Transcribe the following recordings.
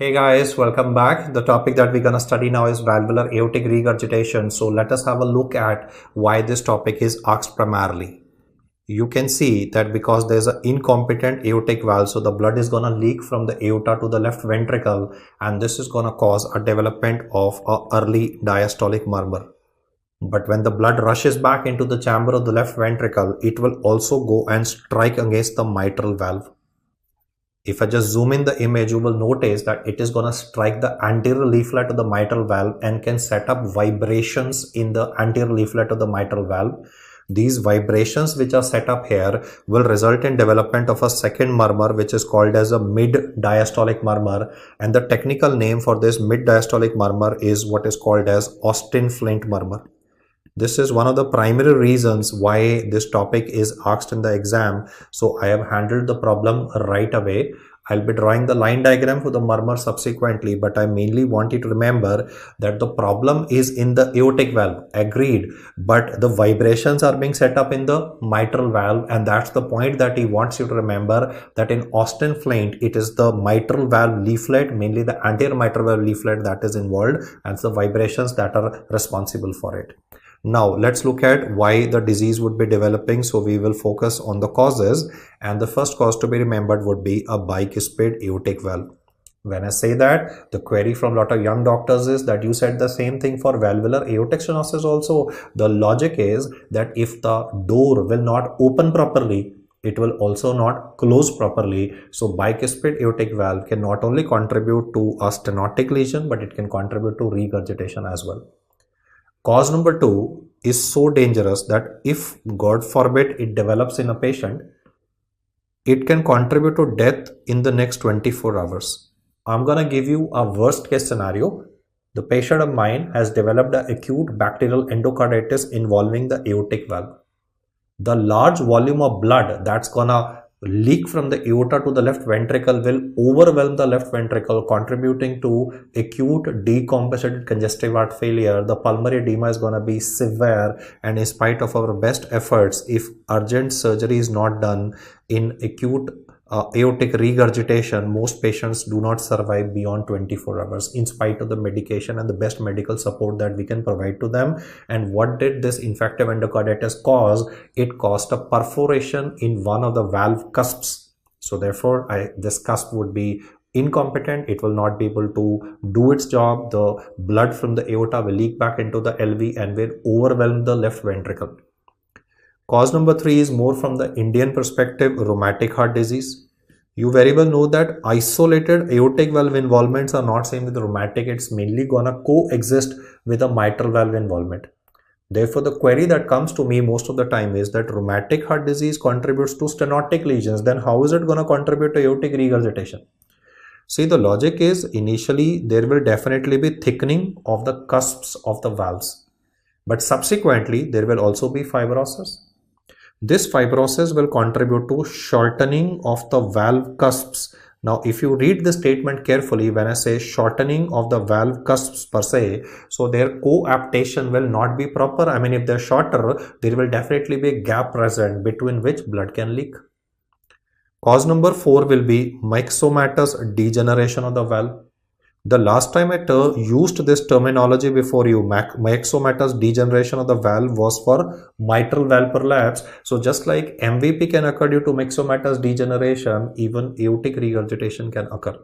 Hey guys, welcome back. The topic that we're gonna study now is valvular aortic regurgitation. So let us have a look at why this topic is asked primarily. You can see that because there's an incompetent aortic valve, so the blood is gonna leak from the aorta to the left ventricle, and this is gonna cause a development of a early diastolic murmur. But when the blood rushes back into the chamber of the left ventricle, it will also go and strike against the mitral valve. If I just zoom in the image, you will notice that it is going to strike the anterior leaflet of the mitral valve and can set up vibrations in the anterior leaflet of the mitral valve. These vibrations which are set up here will result in development of a second murmur, which is called as a mid-diastolic murmur. And the technical name for this mid-diastolic murmur is what is called as Austin-Flint murmur. This is one of the primary reasons why this topic is asked in the exam. So I have handled the problem right away. I'll be drawing the line diagram for the murmur subsequently, but I mainly want you to remember that the problem is in the aortic valve. Agreed, but the vibrations are being set up in the mitral valve, and that's the point that he wants you to remember, that in Austin-Flint, it is the mitral valve leaflet, mainly the anterior mitral valve leaflet, that is involved, and it's the vibrations that are responsible for it. Now let's look at why the disease would be developing. So we will focus on the causes, and the first cause to be remembered would be a bicuspid aortic valve. When I say that, the query from a lot of young doctors is that you said the same thing for valvular aortic stenosis also. The logic is that if the door will not open properly, it will also not close properly. So bicuspid aortic valve can not only contribute to a stenotic lesion, but it can contribute to regurgitation as well. Cause number 2 is so dangerous that if, God forbid, it develops in a patient, it can contribute to death in the next 24 hours. I'm going to give you a worst case scenario. The patient of mine has developed an acute bacterial endocarditis involving the aortic valve. The large volume of blood that's going to leak from the aorta to the left ventricle will overwhelm the left ventricle, contributing to acute decompensated congestive heart failure. The pulmonary edema is going to be severe, and in spite of our best efforts, if urgent surgery is not done in acute aortic regurgitation, most patients do not survive beyond 24 hours in spite of the medication and the best medical support that we can provide to them. And what did this infective endocarditis cause? It caused a perforation in one of the valve cusps. So therefore, this cusp would be incompetent. It will not be able to do its job. The blood from the aorta will leak back into the LV and will overwhelm the left ventricle. Cause number 3 is more from the Indian perspective, rheumatic heart disease. You very well know that isolated aortic valve involvements are not same with rheumatic. It's mainly gonna coexist with a mitral valve involvement. Therefore, the query that comes to me most of the time is that rheumatic heart disease contributes to stenotic lesions. Then how is it gonna contribute to aortic regurgitation? See, the logic is initially there will definitely be thickening of the cusps of the valves, but subsequently there will also be fibrosis. This fibrosis will contribute to shortening of the valve cusps. Now, if you read the statement carefully, when I say shortening of the valve cusps per se, so their coaptation will not be proper. I mean, if they're shorter, there will definitely be a gap present between which blood can leak. Cause number 4 will be myxomatous degeneration of the valve. The last time I used this terminology before you, myxomatous degeneration of the valve, was for mitral valve prolapse. So just like MVP can occur due to myxomatous degeneration, even aortic regurgitation can occur.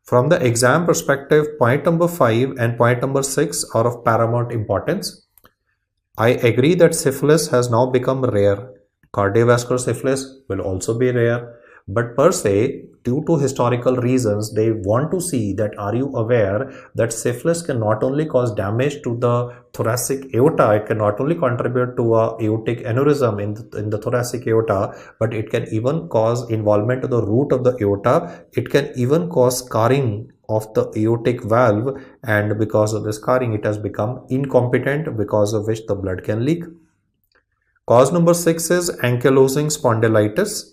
From the exam perspective, point number 5 and point number 6 are of paramount importance. I agree that syphilis has now become rare. Cardiovascular syphilis will also be rare. But per se, due to historical reasons, they want to see that are you aware that syphilis can not only cause damage to the thoracic aorta, it can not only contribute to a aortic aneurysm in the thoracic aorta, but it can even cause involvement to the root of the aorta. It can even cause scarring of the aortic valve, and because of the scarring, it has become incompetent, because of which the blood can leak. Cause number 6 is ankylosing spondylitis.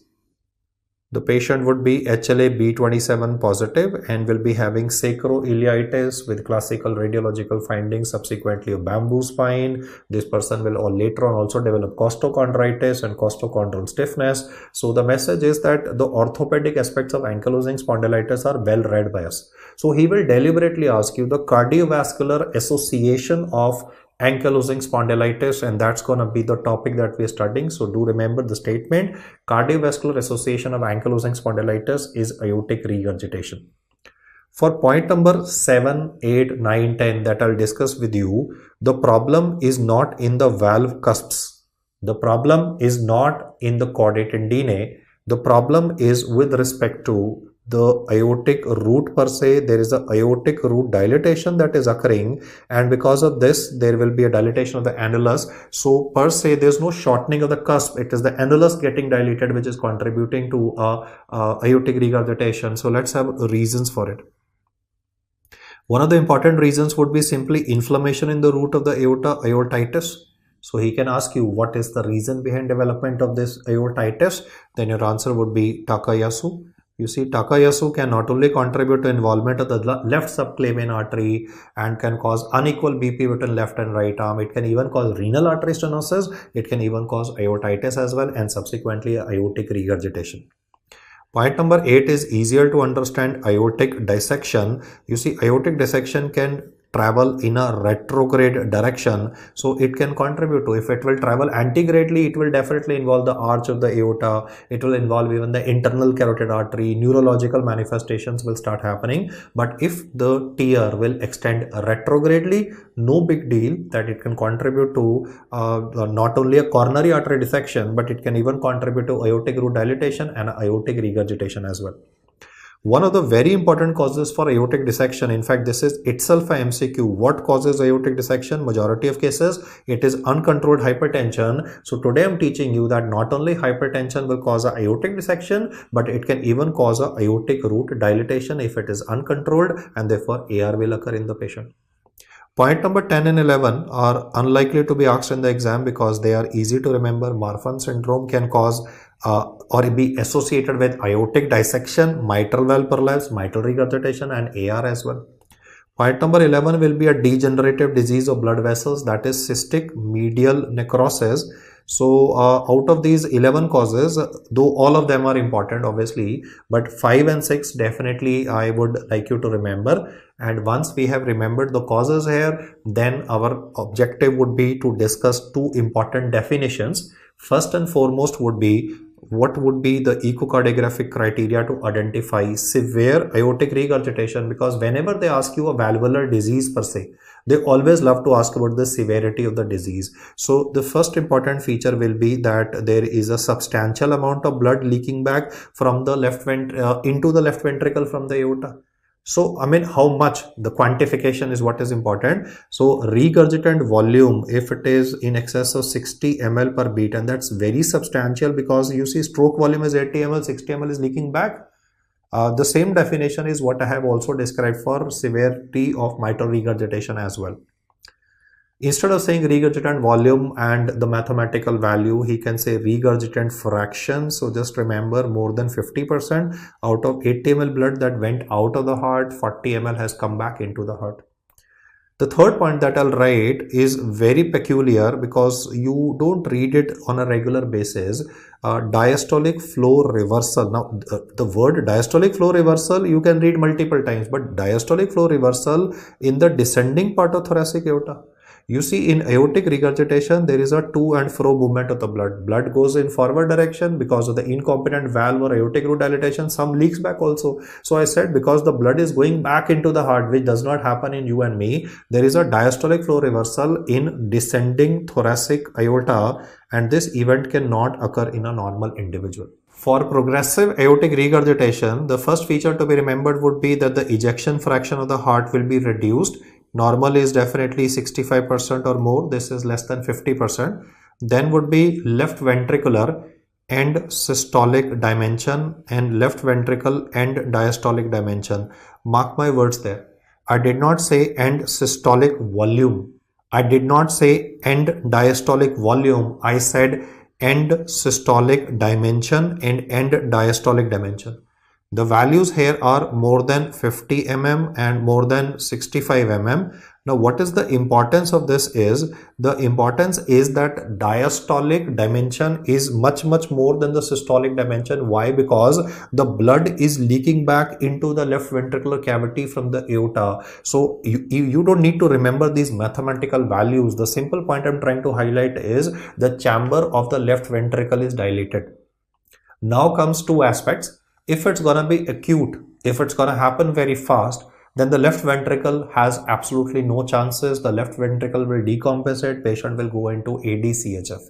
The patient would be HLA-B27 positive and will be having sacroiliitis with classical radiological findings, subsequently a bamboo spine. This person will later on also develop costochondritis and costochondral stiffness. So the message is that the orthopedic aspects of ankylosing spondylitis are well read by us. So he will deliberately ask you the cardiovascular association of ankylosing spondylitis, and that's going to be the topic that we're studying. So do remember the statement: cardiovascular association of ankylosing spondylitis is aortic regurgitation. For point number 7, 8, 9, 10 that I'll discuss with you, the problem is not in the valve cusps. The problem is not in the chordate tendineae. The problem is with respect to the aortic root per se. There is a aortic root dilatation that is occurring, and because of this there will be a dilatation of the annulus. So per se there is no shortening of the cusp. It is the annulus getting dilated which is contributing to aortic regurgitation. So let's have reasons for it. One of the important reasons would be simply inflammation in the root of the aorta, aortitis. So he can ask you what is the reason behind development of this aortitis. Then your answer would be Takayasu. You see, Takayasu can not only contribute to involvement of the left subclavian artery and can cause unequal BP between left and right arm. It can even cause renal artery stenosis. It can even cause aortitis as well, and subsequently aortic regurgitation. Point number 8 is easier to understand: aortic dissection. You see, aortic dissection can travel in a retrograde direction, so it can contribute to, if it will travel antegradely, it will definitely involve the arch of the aorta. It will involve even the internal carotid artery. Neurological manifestations will start happening. But if the tear will extend retrogradely, no big deal, that it can contribute to not only a coronary artery dissection, but it can even contribute to aortic root dilatation and aortic regurgitation as well. One of the very important causes for aortic dissection, in fact this is itself a MCQ, what causes aortic dissection? Majority of cases it is uncontrolled hypertension. So today I'm teaching you that not only hypertension will cause a aortic dissection, but it can even cause a aortic root dilatation if it is uncontrolled, and therefore AR will occur in the patient. Point number 10 and 11 are unlikely to be asked in the exam because they are easy to remember. Marfan syndrome can cause or be associated with aortic dissection, mitral valve prolapse, mitral regurgitation, and AR as well. Point number 11 will be a degenerative disease of blood vessels, that is cystic medial necrosis. So out of these 11 causes, though all of them are important obviously, but 5 and 6 definitely I would like you to remember. And once we have remembered the causes here, then our objective would be to discuss two important definitions. First and foremost would be, what would be the echocardiographic criteria to identify severe aortic regurgitation? Because whenever they ask you a valvular disease per se, they always love to ask about the severity of the disease. So the first important feature will be that there is a substantial amount of blood leaking back from the left into the left ventricle from the aorta. So, I mean, how much? The quantification is what is important. So, regurgitant volume, if it is in excess of 60 ml per beat, and that's very substantial because you see stroke volume is 80 ml, 60 ml is leaking back. The same definition is what I have also described for severity of mitral regurgitation as well. Instead of saying regurgitant volume and the mathematical value, he can say regurgitant fraction. So just remember, more than 50% out of 80 ml blood that went out of the heart, 40 ml has come back into the heart. The third point that I'll write is very peculiar because you don't read it on a regular basis. Diastolic flow reversal. Now, the word diastolic flow reversal you can read multiple times, but diastolic flow reversal in the descending part of thoracic aorta. You see, in aortic regurgitation, there is a to and fro movement of the blood. Blood goes in forward direction because of the incompetent valve or aortic root dilatation. Some leaks back also. So I said, because the blood is going back into the heart, which does not happen in you and me, there is a diastolic flow reversal in descending thoracic aorta, and this event cannot occur in a normal individual. For progressive aortic regurgitation, the first feature to be remembered would be that the ejection fraction of the heart will be reduced. Normal is definitely 65% or more. This is less than 50%. Then would be left ventricular end systolic dimension and left ventricle end diastolic dimension. Mark my words there. I did not say end systolic volume. I did not say end diastolic volume. I said end systolic dimension and end diastolic dimension. The values here are more than 50 mm and more than 65 mm. Now, what is the importance of this is, the importance is that diastolic dimension is much more than the systolic dimension. Why? Because the blood is leaking back into the left ventricular cavity from the aorta. So you don't need to remember these mathematical values. The simple point I'm trying to highlight is the chamber of the left ventricle is dilated. Now comes two aspects. If it's gonna be acute, if it's gonna happen very fast, then the left ventricle has absolutely no chances. The left ventricle will decompensate, patient will go into ADCHF.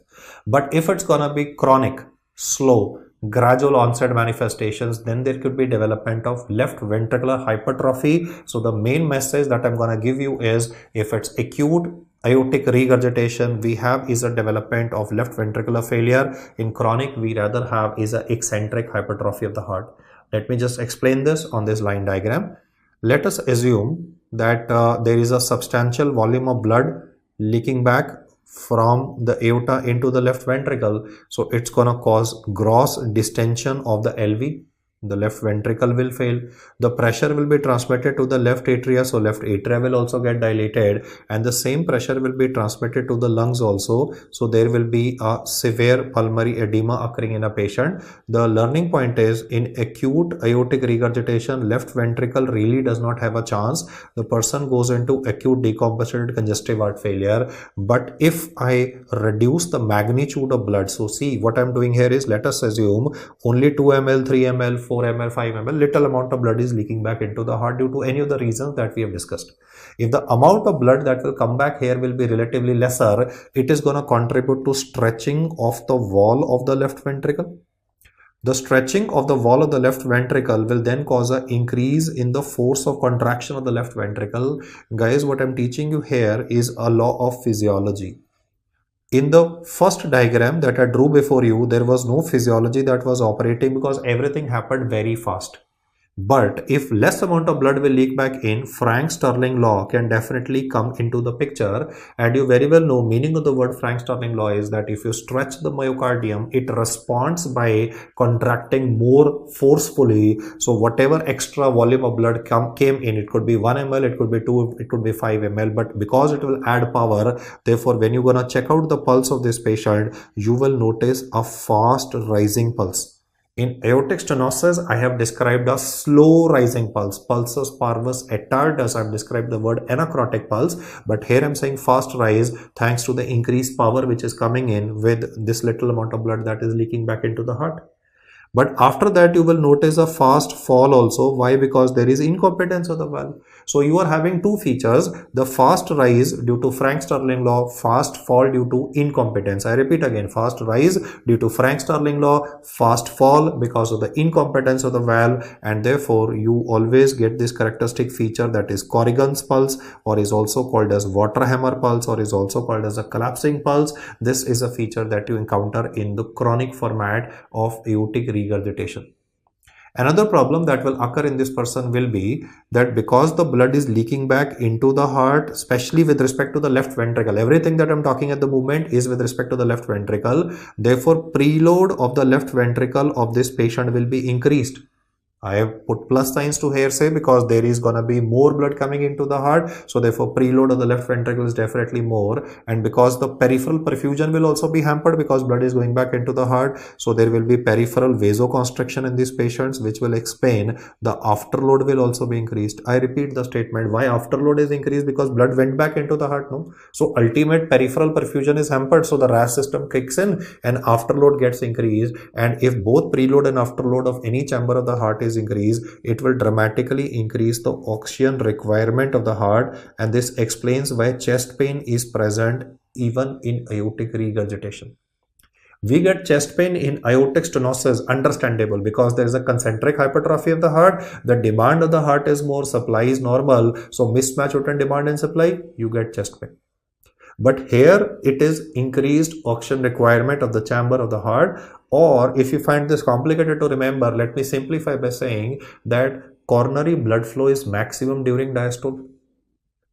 But if it's gonna be chronic, slow, gradual onset manifestations, then there could be development of left ventricular hypertrophy. So the main message that I'm gonna give you is, if it's acute aortic regurgitation, we have is a development of left ventricular failure. In chronic, we rather have is a eccentric hypertrophy of the heart. Let me just explain this on this line diagram. Let us assume that there is a substantial volume of blood leaking back from the aorta into the left ventricle. So it's gonna cause gross distension of the LV. The left ventricle will fail. The pressure will be transmitted to the left atria, so left atria will also get dilated, and the same pressure will be transmitted to the lungs also. So there will be a severe pulmonary edema occurring in a patient. The learning point is, in acute aortic regurgitation, left ventricle really does not have a chance. The person goes into acute decompensated congestive heart failure. But if I reduce the magnitude of blood, so see what I'm doing here is, let us assume only 2 ml, 3 ml, 4 ml, 5 ml, little amount of blood is leaking back into the heart due to any of the reasons that we have discussed. If the amount of blood that will come back here will be relatively lesser, it is going to contribute to stretching of the wall of the left ventricle. The stretching of the wall of the left ventricle will then cause an increase in the force of contraction of the left ventricle. Guys, what I'm teaching you here is a law of physiology. In the first diagram that I drew before you, there was no physiology that was operating because everything happened very fast. But if less amount of blood will leak back in, Frank-Starling law can definitely come into the picture. And you very well know meaning of the word Frank-Starling law is that if you stretch the myocardium, it responds by contracting more forcefully. So whatever extra volume of blood came in, it could be 1 ml, it could be 2, it could be 5 ml, but because it will add power, therefore when you're gonna check out the pulse of this patient, you will notice a fast rising pulse. In aortic stenosis, I have described a slow rising pulse, pulsus parvus attardus. I have described the word anacrotic pulse, but here I am saying fast rise thanks to the increased power which is coming in with this little amount of blood that is leaking back into the heart. But after that, you will notice a fast fall also. Why? Because there is incompetence of the valve. So you are having two features, the fast rise due to Frank-Starling law, fast fall due to incompetence. I repeat again, fast rise due to Frank-Starling law, fast fall because of the incompetence of the valve, and therefore you always get this characteristic feature that is Corrigan's pulse, or is also called as water hammer pulse, or is also called as a collapsing pulse. This is a feature that you encounter in the chronic format of aortic regurgitation. Another problem that will occur in this person will be that because the blood is leaking back into the heart, especially with respect to the left ventricle, everything that I'm talking at the moment is with respect to the left ventricle. Therefore, preload of the left ventricle of this patient will be increased. I have put plus signs to here say because there is going to be more blood coming into the heart. So therefore preload of the left ventricle is definitely more, and because the peripheral perfusion will also be hampered because blood is going back into the heart. So there will be peripheral vasoconstriction in these patients, which will explain the afterload will also be increased. I repeat the statement, why afterload is increased? Because blood went back into the heart, no? So ultimate peripheral perfusion is hampered. So the RAS system kicks in and afterload gets increased. And if both preload and afterload of any chamber of the heart is increased, it will dramatically increase the oxygen requirement of the heart, and this explains why chest pain is present even in aortic regurgitation. We get chest pain in aortic stenosis, understandable, because there is a concentric hypertrophy of the heart. The demand of the heart is more, supply is normal, so mismatch between demand and supply, you get chest pain. But here it is increased oxygen requirement of the chamber of the heart. Or if you find this complicated to remember, let me simplify by saying that coronary blood flow is maximum during diastole.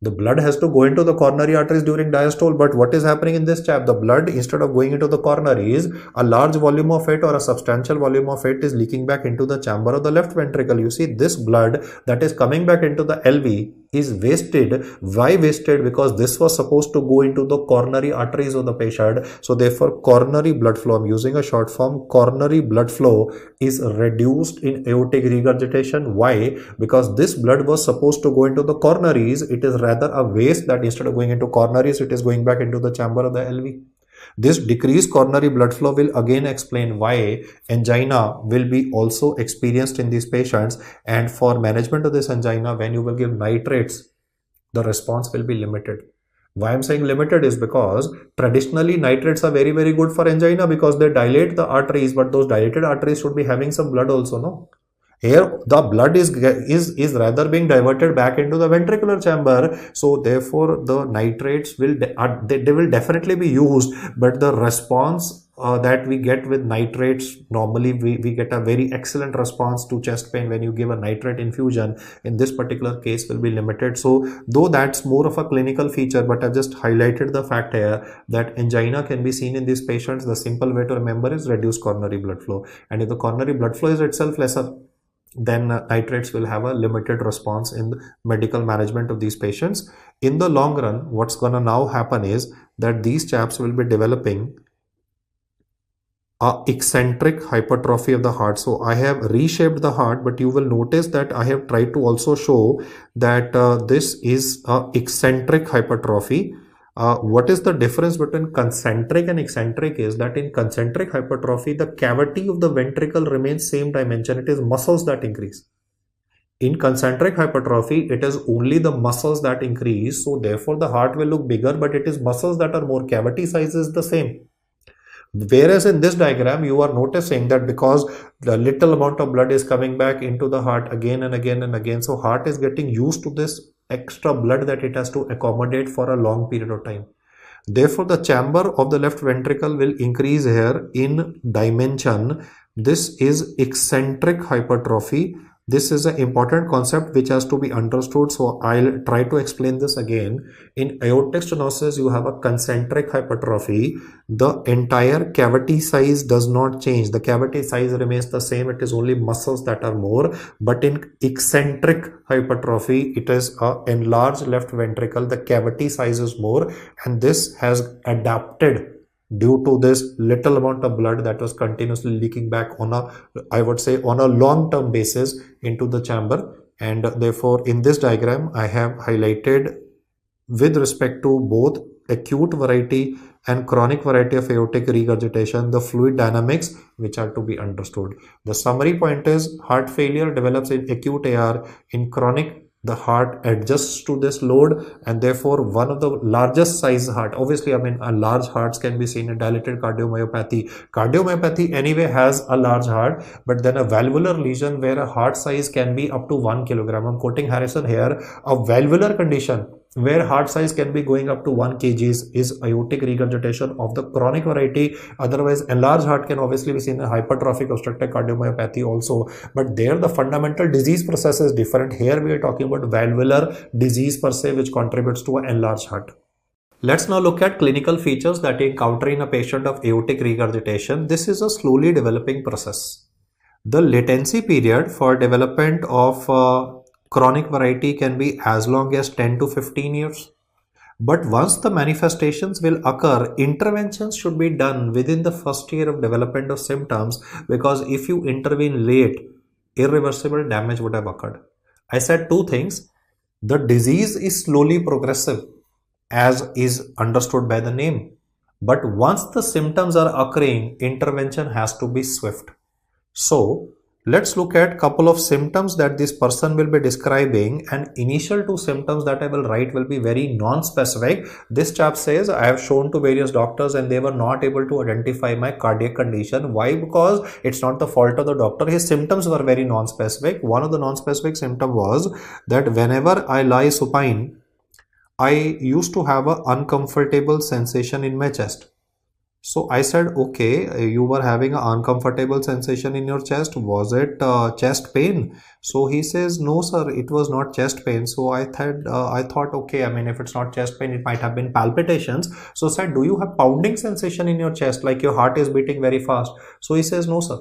The blood has to go into the coronary arteries during diastole, but what is happening in this chap? The blood, instead of going into the coronaries, a large volume of it or a substantial volume of it is leaking back into the chamber of the left ventricle. You see, this blood that is coming back into the LV is wasted. Why wasted? Because this was supposed to go into the coronary arteries of the patient. So therefore, coronary blood flow, I'm using a short form, coronary blood flow is reduced in aortic regurgitation. Why? Because this blood was supposed to go into the coronaries. It is rather a waste that instead of going into coronaries, it is going back into the chamber of the LV. This decreased coronary blood flow will again explain why angina will be also experienced in these patients, and for management of this angina, when you will give nitrates, the response will be limited. Why I'm saying limited is because traditionally nitrates are very, very good for angina because they dilate the arteries, but those dilated arteries should be having some blood also, no? Here the blood is rather being diverted back into the ventricular chamber, so therefore the nitrates will they will definitely be used, but the response that we get with nitrates, normally we get a very excellent response to chest pain when you give a nitrate infusion. In this particular case will be limited. So though that's more of a clinical feature, but I've just highlighted the fact here that angina can be seen in these patients. The simple way to remember is reduced coronary blood flow, and if the coronary blood flow is itself lesser, then nitrates will have a limited response in the medical management of these patients. In the long run, what's going to now happen is that these chaps will be developing a eccentric hypertrophy of the heart. So I have reshaped the heart, but you will notice that I have tried to also show that this is a eccentric hypertrophy. What is the difference between concentric and eccentric is that in concentric hypertrophy, the cavity of the ventricle remains same dimension. It is muscles that increase. In concentric hypertrophy, it is only the muscles that increase. So therefore, the heart will look bigger, but it is muscles that are more. Cavity size is the same. Whereas in this diagram, you are noticing that because the little amount of blood is coming back into the heart again and again and again, so heart is getting used to this extra blood that it has to accommodate for a long period of time. Therefore, the chamber of the left ventricle will increase here in dimension. This is eccentric hypertrophy. This is an important concept which has to be understood. So I'll try to explain this again. In aortic stenosis, you have a concentric hypertrophy. The entire cavity size does not change. The cavity size remains the same. It is only muscles that are more. But in eccentric hypertrophy, it is a enlarged left ventricle. The cavity size is more, and this has adapted due to this little amount of blood that was continuously leaking back on a, I would say, on a long-term basis into the chamber. And therefore, in this diagram, I have highlighted with respect to both acute variety and chronic variety of aortic regurgitation, the fluid dynamics which are to be understood. The summary point is heart failure develops in acute AR. In chronic, the heart adjusts to this load, and therefore one of the largest size heart, obviously, I mean, a large hearts can be seen in dilated cardiomyopathy. Cardiomyopathy anyway has a large heart, but then a valvular lesion where a heart size can be up to 1 kilogram. I'm quoting Harrison here. A valvular condition where heart size can be going up to 1 kg is aortic regurgitation of the chronic variety. Otherwise, enlarged heart can obviously be seen in hypertrophic obstructive cardiomyopathy also, but there the fundamental disease process is different. Here we are talking about valvular disease per se, which contributes to an enlarged heart. Let's now look at clinical features that you encounter in a patient of aortic regurgitation. This is a slowly developing process. The latency period for development of chronic variety can be as long as 10 to 15 years. But once the manifestations will occur, interventions should be done within the first year of development of symptoms, because if you intervene late, irreversible damage would have occurred. I said two things. The disease is slowly progressive, as is understood by the name. But once the symptoms are occurring, intervention has to be swift. So, let's look at a couple of symptoms that this person will be describing, and initial two symptoms that I will write will be very non-specific. This chap says, I have shown to various doctors and they were not able to identify my cardiac condition. Why? Because it's not the fault of the doctor. His symptoms were very non-specific. One of the non-specific symptoms was that whenever I lie supine, I used to have an uncomfortable sensation in my chest. So I said, okay, you were having an uncomfortable sensation in your chest. Was it chest pain? So he says, no, sir, it was not chest pain. So I thought, okay, I mean, if it's not chest pain, it might have been palpitations. So I said, do you have pounding sensation in your chest, like your heart is beating very fast? So he says, no, sir.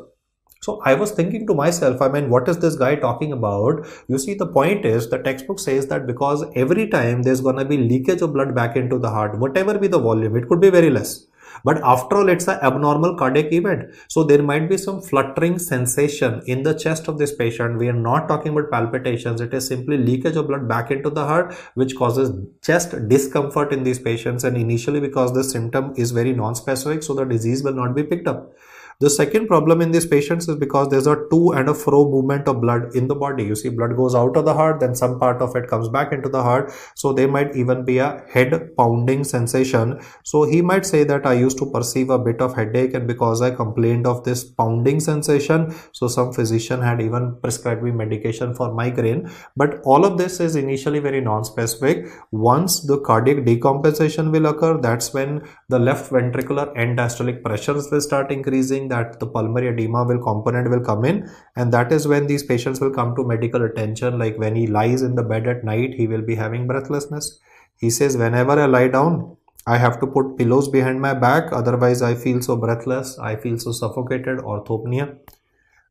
So I was thinking to myself, I mean, what is this guy talking about? You see, the point is, the textbook says that because every time there's going to be leakage of blood back into the heart, whatever be the volume, it could be very less. But after all, it's an abnormal cardiac event. So there might be some fluttering sensation in the chest of this patient. We are not talking about palpitations. It is simply leakage of blood back into the heart, which causes chest discomfort in these patients. And initially, because the symptom is very non-specific, so the disease will not be picked up. The second problem in these patients is because there's a to and fro movement of blood in the body. You see, blood goes out of the heart, then some part of it comes back into the heart. So there might even be a head pounding sensation. So he might say that I used to perceive a bit of headache, and because I complained of this pounding sensation, so some physician had even prescribed me medication for migraine. But all of this is initially very non-specific. Once the cardiac decompensation will occur, that's when the left ventricular end diastolic pressures will start increasing, that the pulmonary edema component will come in, and that is when these patients will come to medical attention. Like when he lies in the bed at night, he will be having breathlessness. He says, whenever I lie down, I have to put pillows behind my back, otherwise I feel so breathless, I feel so suffocated, orthopnea.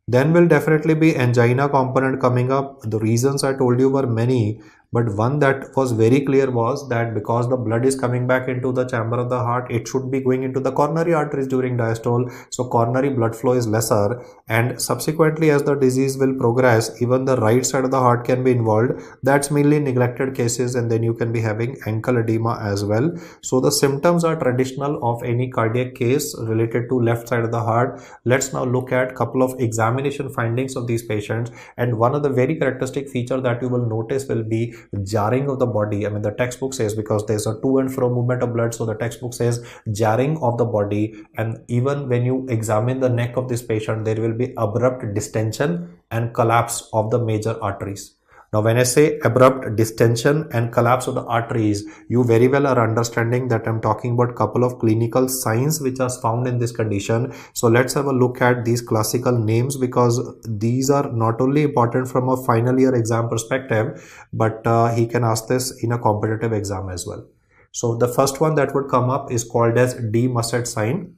Then will definitely be angina component coming up. The reasons I told you were many, but one that was very clear was that because the blood is coming back into the chamber of the heart, it should be going into the coronary arteries during diastole. So coronary blood flow is lesser, and subsequently as the disease will progress, even the right side of the heart can be involved. That's mainly neglected cases, and then you can be having ankle edema as well. So the symptoms are traditional of any cardiac case related to left side of the heart. Let's now look at couple of examination findings of these patients, and one of the very characteristic feature that you will notice will be jarring of the body. I mean, the textbook says, because there's a to and fro movement of blood, so the textbook says jarring of the body. And even when you examine the neck of this patient, there will be abrupt distension and collapse of the major arteries. Now, when I say abrupt distension and collapse of the arteries, you very well are understanding that I'm talking about a couple of clinical signs which are found in this condition. So let's have a look at these classical names, because these are not only important from a final year exam perspective, but he can ask this in a competitive exam as well. So the first one that would come up is called as D. Musset sign.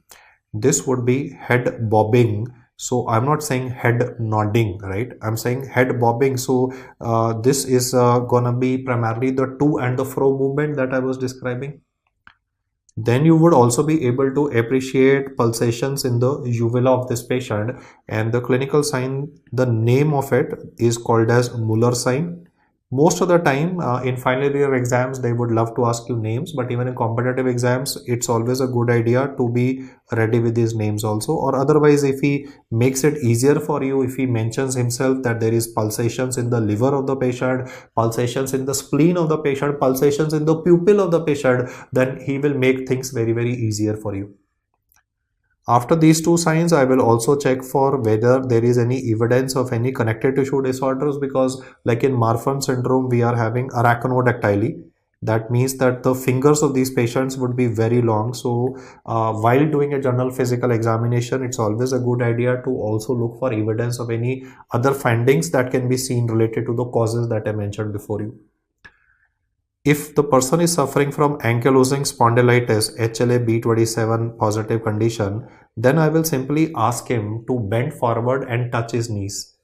This would be head bobbing. So I'm not saying head nodding, right? I'm saying head bobbing. So this is gonna be primarily the to and the fro movement that I was describing. Then you would also be able to appreciate pulsations in the uvula of this patient, and the clinical sign, the name of it is called as Muller sign. Most of the time in final year exams, they would love to ask you names, but even in competitive exams, it's always a good idea to be ready with these names also. Or otherwise, if he makes it easier for you, if he mentions himself that there is pulsations in the liver of the patient, pulsations in the spleen of the patient, pulsations in the pupil of the patient, then he will make things very, very easier for you. After these two signs, I will also check for whether there is any evidence of any connective tissue disorders, because like in Marfan syndrome, we are having arachnodactyly. That means that the fingers of these patients would be very long. So while doing a general physical examination, it's always a good idea to also look for evidence of any other findings that can be seen related to the causes that I mentioned before you. If the person is suffering from ankylosing spondylitis, HLA-B27 positive condition, then I will simply ask him to bend forward and touch his knees.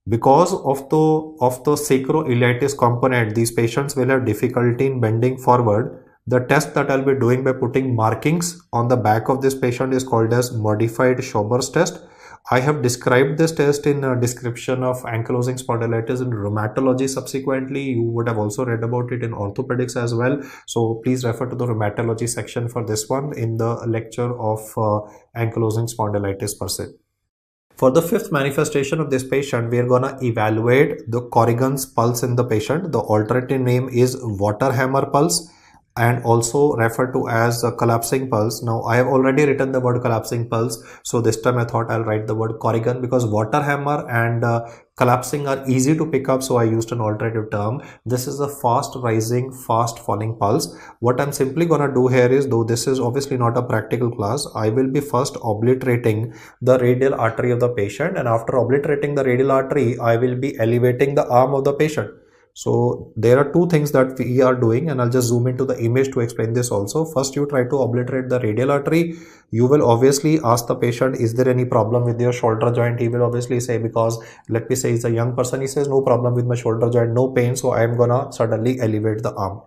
Because of the sacroiliitis component, these patients will have difficulty in bending forward. The test that I'll be doing by putting markings on the back of this patient is called as modified Schober's test. I have described this test in a description of ankylosing spondylitis in rheumatology. Subsequently, you would have also read about it in orthopedics as well. So please refer to the rheumatology section for this one in the lecture of ankylosing spondylitis per se. For the fifth manifestation of this patient, we are going to evaluate the Corrigan's pulse in the patient. The alternative name is water hammer pulse. and also referred to as a collapsing pulse. Now I have already written the word collapsing pulse, so this time I thought I'll write the word Corrigan, because water hammer and collapsing are easy to pick up, so I used an alternative term. This is a fast rising, fast falling pulse. What I'm simply gonna do here is, though this is obviously not a practical class, I will be first obliterating the radial artery of the patient, and after obliterating the radial artery, I will be elevating the arm of the patient. So there are two things that we are doing, and I'll just zoom into the image to explain this also. First, you try to obliterate the radial artery. You will obviously ask the patient, is there any problem with your shoulder joint? He will obviously say, because let me say he's a young person, he says no problem with my shoulder joint, no pain, so I am gonna suddenly elevate the arm.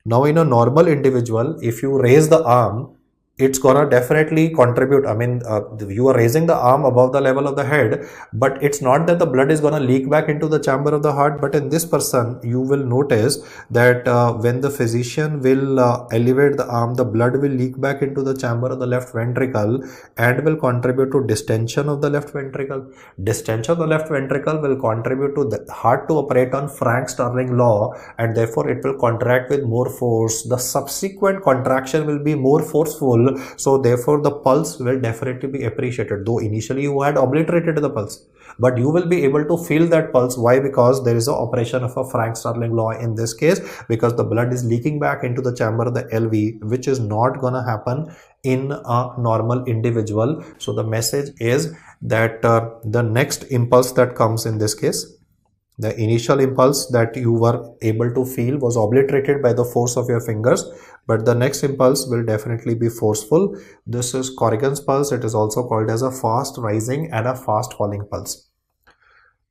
Now in a normal individual, if you raise the arm, it's gonna definitely contribute. I mean, you are raising the arm above the level of the head, but it's not that the blood is gonna leak back into the chamber of the heart. But in this person, you will notice that when the physician will elevate the arm, the blood will leak back into the chamber of the left ventricle and will contribute to distension of the left ventricle. Distension of the left ventricle will contribute to the heart to operate on Frank-Starling law, and therefore it will contract with more force. The subsequent contraction will be more forceful, so therefore the pulse will definitely be appreciated, though initially you had obliterated the pulse, but you will be able to feel that pulse. Why? Because there is an operation of a Frank-Starling law in this case, because the blood is leaking back into the chamber of the LV, which is not gonna happen in a normal individual. So the message is that the next impulse that comes in this case, the initial impulse that you were able to feel was obliterated by the force of your fingers, but the next impulse will definitely be forceful. This is Corrigan's pulse. It is also called as a fast rising and a fast falling pulse.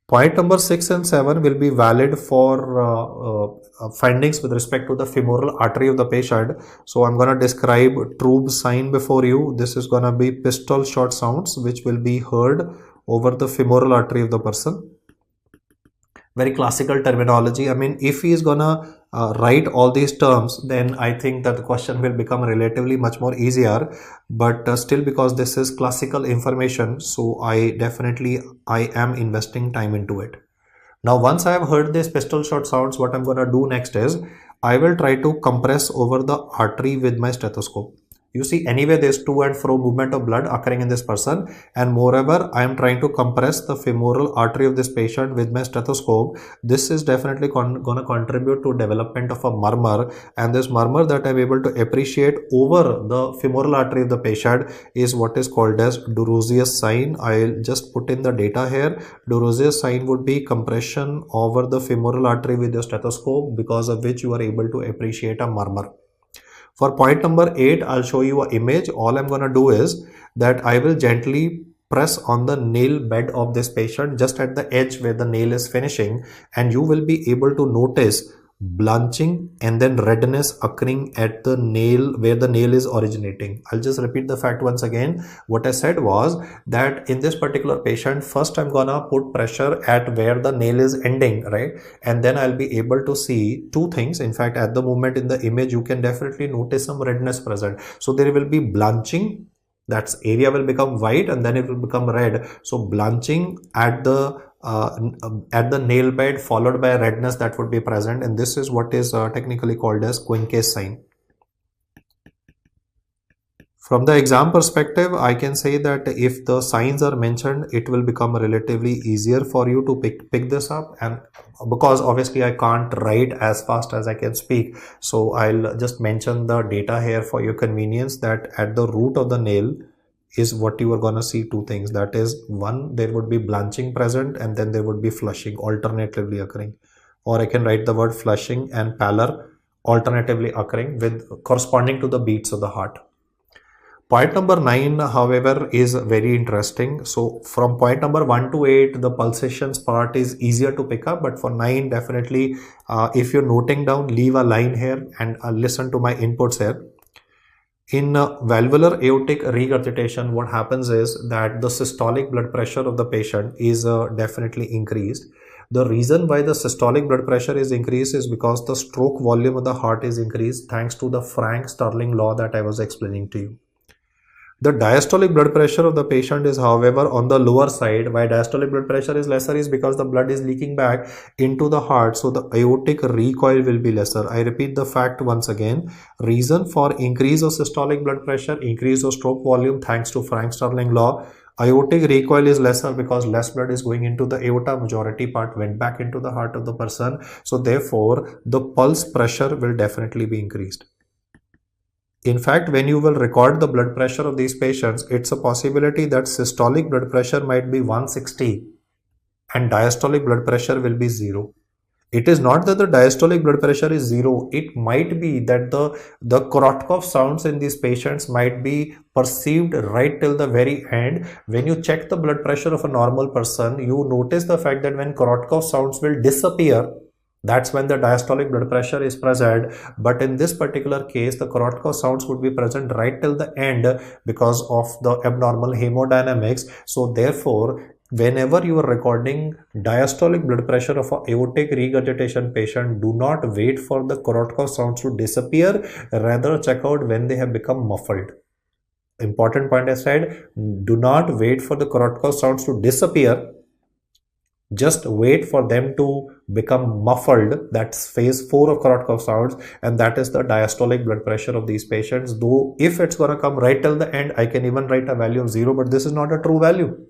Point number 6 and 7 will be valid for findings with respect to the femoral artery of the patient. So I'm going to describe Trube sign before you. This is going to be pistol shot sounds which will be heard over the femoral artery of the person. Very classical terminology. I mean, if he is gonna write all these terms, then I think that the question will become relatively much more easier. But still, because this is classical information, so I am investing time into it. Now, once I have heard these pistol shot sounds, what I'm gonna do next is I will try to compress over the artery with my stethoscope. You see, anyway, there's to and fro movement of blood occurring in this person, and moreover, I am trying to compress the femoral artery of this patient with my stethoscope. This is definitely going to contribute to development of a murmur, and this murmur that I'm able to appreciate over the femoral artery of the patient is what is called as Durozius sign. I'll just put in the data here. Durozius sign would be compression over the femoral artery with your stethoscope, because of which you are able to appreciate a murmur. For point number 8, I'll show you an image. All I'm going to do is that I will gently press on the nail bed of this patient just at the edge where the nail is finishing, and you will be able to notice blanching and then redness occurring at the nail where the nail is originating. I'll just repeat the fact once again. What I said was that in this particular patient, first I'm gonna put pressure at where the nail is ending, right? And then I'll be able to see two things. In fact, at the moment in the image, you can definitely notice some redness present. So there will be blanching. That area will become white and then it will become red. So blanching at the nail bed followed by redness that would be present, and this is what is technically called as Quincke's sign. From the exam perspective, I can say that if the signs are mentioned, it will become relatively easier for you to pick this up, and because obviously I can't write as fast as I can speak, so I'll just mention the data here for your convenience, that at the root of the nail is what you are going to see two things. That is, one, there would be blanching present, and then there would be flushing alternatively occurring, or I can write the word flushing and pallor alternatively occurring with corresponding to the beats of the heart. Point number 9, however, is very interesting. So from point number 1 to 8, the pulsations part is easier to pick up, but for 9, definitely if you're noting down, leave a line here and listen to my inputs here. In valvular aortic regurgitation, what happens is that the systolic blood pressure of the patient is definitely increased. The reason why the systolic blood pressure is increased is because the stroke volume of the heart is increased thanks to the Frank-Starling law that I was explaining to you. The diastolic blood pressure of the patient is, however, on the lower side. Why diastolic blood pressure is lesser is because the blood is leaking back into the heart, so the aortic recoil will be lesser. I repeat the fact once again. Reason for increase of systolic blood pressure, increase of stroke volume thanks to Frank-Starling law. Aortic recoil is lesser because less blood is going into the aorta, majority part went back into the heart of the person. So therefore, the pulse pressure will definitely be increased. In fact, when you will record the blood pressure of these patients, it's a possibility that systolic blood pressure might be 160 and diastolic blood pressure will be 0. It is not that the diastolic blood pressure is 0. It might be that the Korotkov sounds in these patients might be perceived right till the very end. When you check the blood pressure of a normal person, you notice the fact that when Korotkov sounds will disappear, that's when the diastolic blood pressure is present. But in this particular case, the Korotkov sounds would be present right till the end because of the abnormal hemodynamics. So therefore, whenever you are recording diastolic blood pressure of a aortic regurgitation patient, do not wait for the Korotkov sounds to disappear. Rather, check out when they have become muffled. Important point I said, do not wait for the Korotkov sounds to disappear. Just wait for them to become muffled. That's phase 4 of Korotkov sounds, and that is the diastolic blood pressure of these patients. Though if it's going to come right till the end, I can even write a value of 0, but this is not a true value.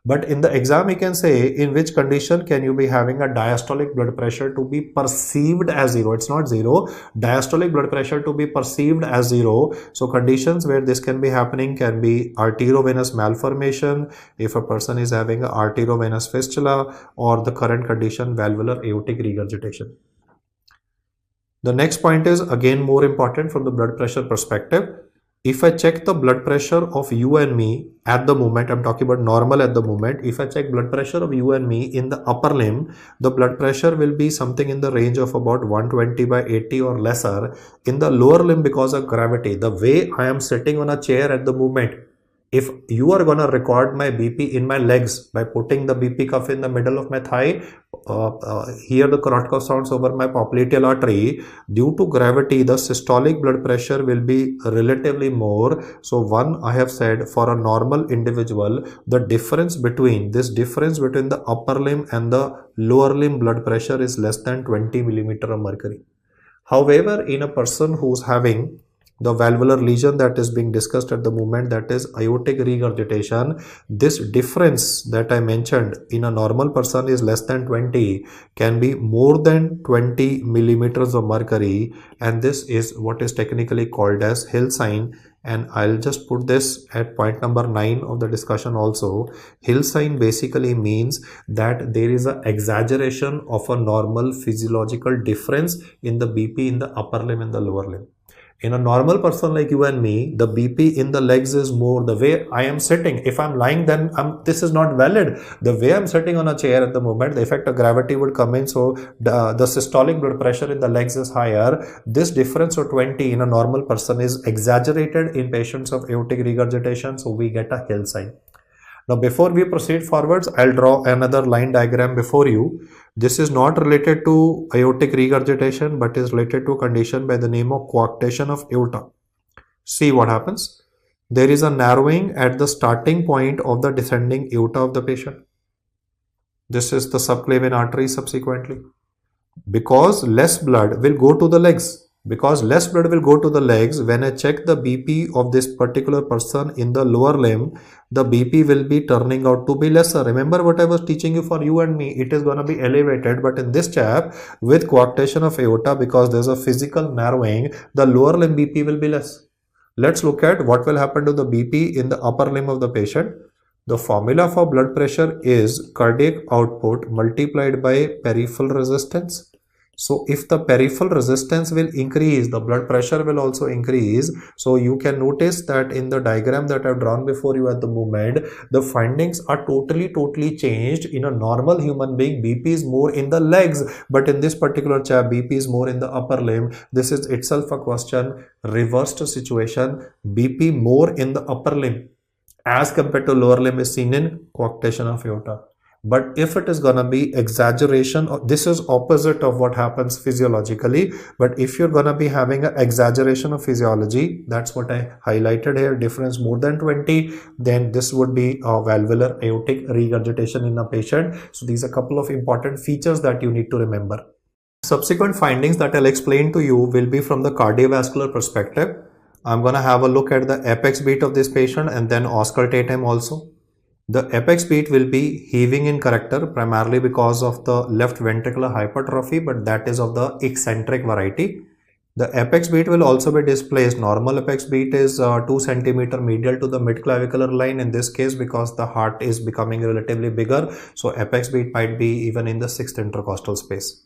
But in the exam, you can say in which condition can you be having a diastolic blood pressure to be perceived as 0. It's not 0. Diastolic blood pressure to be perceived as 0. So conditions where this can be happening can be arteriovenous malformation, if a person is having an arteriovenous fistula, or the current condition valvular aortic regurgitation. The next point is again more important from the blood pressure perspective. If I check the blood pressure of you and me at the moment, I'm talking about normal at the moment. If I check blood pressure of you and me in the upper limb, the blood pressure will be something in the range of about 120/80 or lesser. In the lower limb, because of gravity, the way I am sitting on a chair at the moment, if you are going to record my BP in my legs by putting the BP cuff in the middle of my thigh, hear the Korotkov sounds over my popliteal artery, due to gravity, the systolic blood pressure will be relatively more. So one, I have said for a normal individual, the difference between the upper limb and the lower limb blood pressure is less than 20 millimeter of mercury. However, in a person who's having the valvular lesion that is being discussed at the moment, that is aortic regurgitation, this difference that I mentioned in a normal person is less than 20, can be more than 20 millimeters of mercury, and this is what is technically called as Hill sign. And I'll just put this at point number 9 of the discussion also. Hill sign basically means that there is an exaggeration of a normal physiological difference in the BP in the upper limb and the lower limb. In a normal person like you and me, the BP in the legs is more. The way I am sitting, if I'm lying, then this is not valid. The way I'm sitting on a chair at the moment, the effect of gravity would come in, so the systolic blood pressure in the legs is higher. This difference of 20 in a normal person is exaggerated in patients of aortic regurgitation, so we get a Hill sign. Now, before we proceed forwards, I'll draw another line diagram before you. This is not related to aortic regurgitation, but is related to a condition by the name of coarctation of aorta. See what happens. There is a narrowing at the starting point of the descending aorta of the patient. This is the subclavian artery subsequently. Because less blood will go to the legs. When I check the BP of this particular person in the lower limb, the BP will be turning out to be lesser. Remember what I was teaching you for you and me, it is going to be elevated, but in this chap, with coarctation of aorta, because there's a physical narrowing, the lower limb BP will be less. Let's look at what will happen to the BP in the upper limb of the patient. The formula for blood pressure is cardiac output multiplied by peripheral resistance. So if the peripheral resistance will increase, the blood pressure will also increase. So you can notice that in the diagram that I've drawn before you at the moment, the findings are totally changed. In a normal human being, BP is more in the legs, but in this particular chap, BP is more in the upper limb. This is itself a question. Reversed situation, BP more in the upper limb as compared to lower limb is seen in coarctation of aorta. But if it is gonna be exaggeration, this is opposite of what happens physiologically. But if you're gonna be having an exaggeration of physiology, that's what I highlighted here, difference more than 20, then this would be a valvular aortic regurgitation in a patient. So these are a couple of important features that you need to remember. Subsequent findings that I'll explain to you will be from the cardiovascular perspective. I'm gonna have a look at the apex beat of this patient and then auscultate him also. The apex beat will be heaving in character primarily because of the left ventricular hypertrophy, but that is of the eccentric variety. The apex beat will also be displaced. Normal apex beat is 2 cm medial to the mid-clavicular line in this case because the heart is becoming relatively bigger. So apex beat might be even in the 6th intercostal space.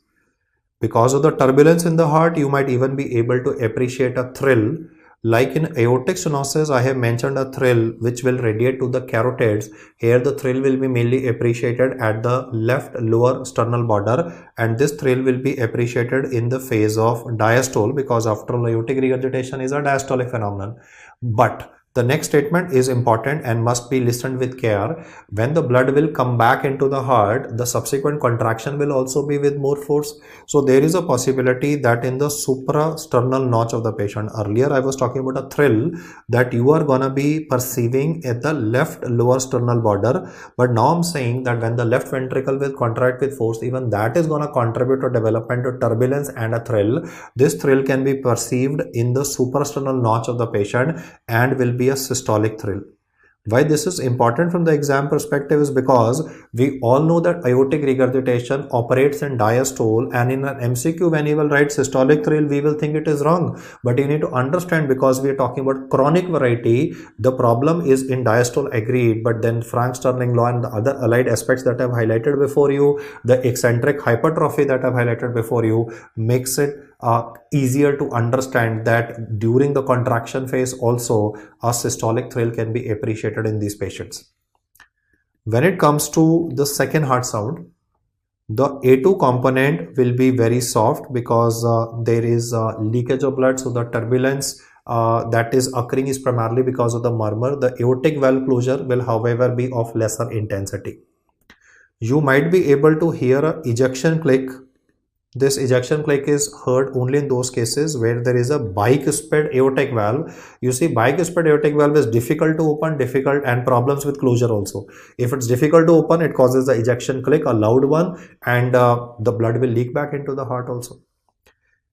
Because of the turbulence in the heart, you might even be able to appreciate a thrill. Like in aortic stenosis, I have mentioned a thrill which will radiate to the carotids. Here the thrill will be mainly appreciated at the left lower sternal border, and this thrill will be appreciated in the phase of diastole because after all aortic regurgitation is a diastolic phenomenon. But the next statement is important and must be listened with care. When the blood will come back into the heart, the subsequent contraction will also be with more force. So there is a possibility that in the suprasternal notch of the patient, earlier I was talking about a thrill that you are gonna be perceiving at the left lower sternal border. But now I'm saying that when the left ventricle will contract with force, even that is gonna contribute to development of turbulence and a thrill. This thrill can be perceived in the suprasternal notch of the patient and will be a systolic thrill. Why this is important from the exam perspective is because we all know that aortic regurgitation operates in diastole, and in an MCQ when you will write systolic thrill, we will think it is wrong. But you need to understand, because we are talking about chronic variety, the problem is in diastole, agreed, but then Frank-Starling law and the other allied aspects that I've highlighted before you, the eccentric hypertrophy that I've highlighted before you, makes it easier to understand that during the contraction phase also a systolic thrill can be appreciated in these patients. When it comes to the second heart sound, the A2 component will be very soft because there is leakage of blood, so the turbulence that is occurring is primarily because of the murmur. The aortic valve closure will however be of lesser intensity. You might be able to hear an ejection click. This ejection click is heard only in those cases where there is a bicuspid aortic valve. You see, bicuspid aortic valve is difficult to open, and problems with closure also. If it's difficult to open, it causes the ejection click, a loud one, and the blood will leak back into the heart also.